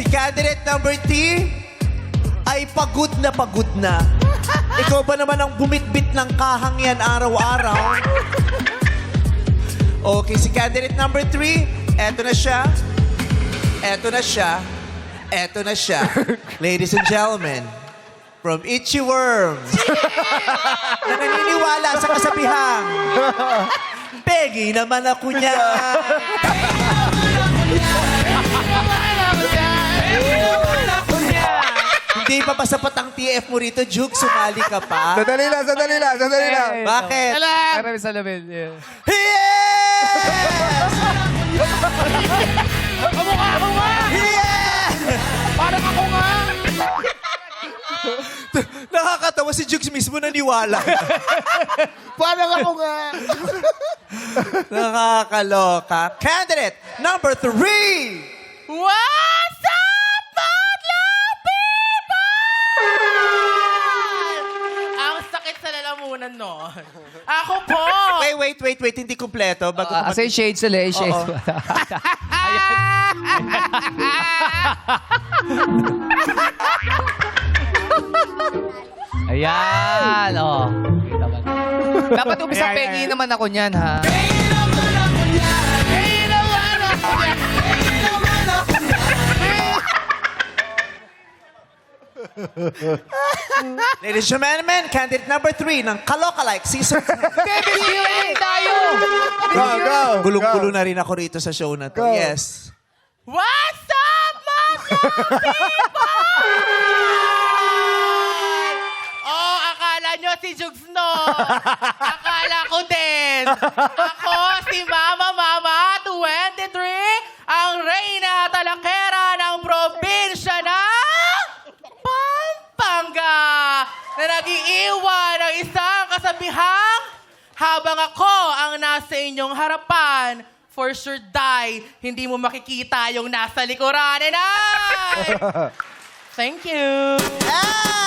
candidate number 3 ay pagod na pagod na. Ikaw ba naman ang bumitbit ng kahang yan araw-araw? Okay, si candidate number 3, eto na siya. Eto na siya. Eto na siya. Ladies and gentlemen, from Itchy Worms, na naniniwala sa kasabihang, Peggy naman ako niya. Hindi pa ba sapat ang TF mo rito, Juke? Sumali ka pa? Sandali lang. Bakit? Marami sa lamin. Yeah. Yes! Kamukha ako nga! Yes! Parang ako nga! Nakakatawa si Jukes mismo naniwala. Parang ako nga! Nakakaloka. Candidate number 3! What's up, Madlang people? Ang sakit sa lalamunan nun. Ako po! Wait. Hindi kumpleto. Bago ka Asa yung shades ulit? Yung shades. Ayan, oh. Dapat umpisa pengi naman ako niyan, ha? Ladies and gentlemen, candidate number 3 ng Kalokalike Season 10. Baby, Q&A tayo! Go. Gulong-gulo na rin ako rito sa show na to. Go. Yes. What's up, Madlang people? Oh, akala nyo si Jugs, no? Akala ko din. Ako, si Mama 23, ang reyna talakera ng probinsya ng Pampanga, na nag-iiwan ng isang kasabihang habang ako ang nasa inyong harapan, for sure die, hindi mo makikita yung nasa likuran. And I... Thank you. Ah!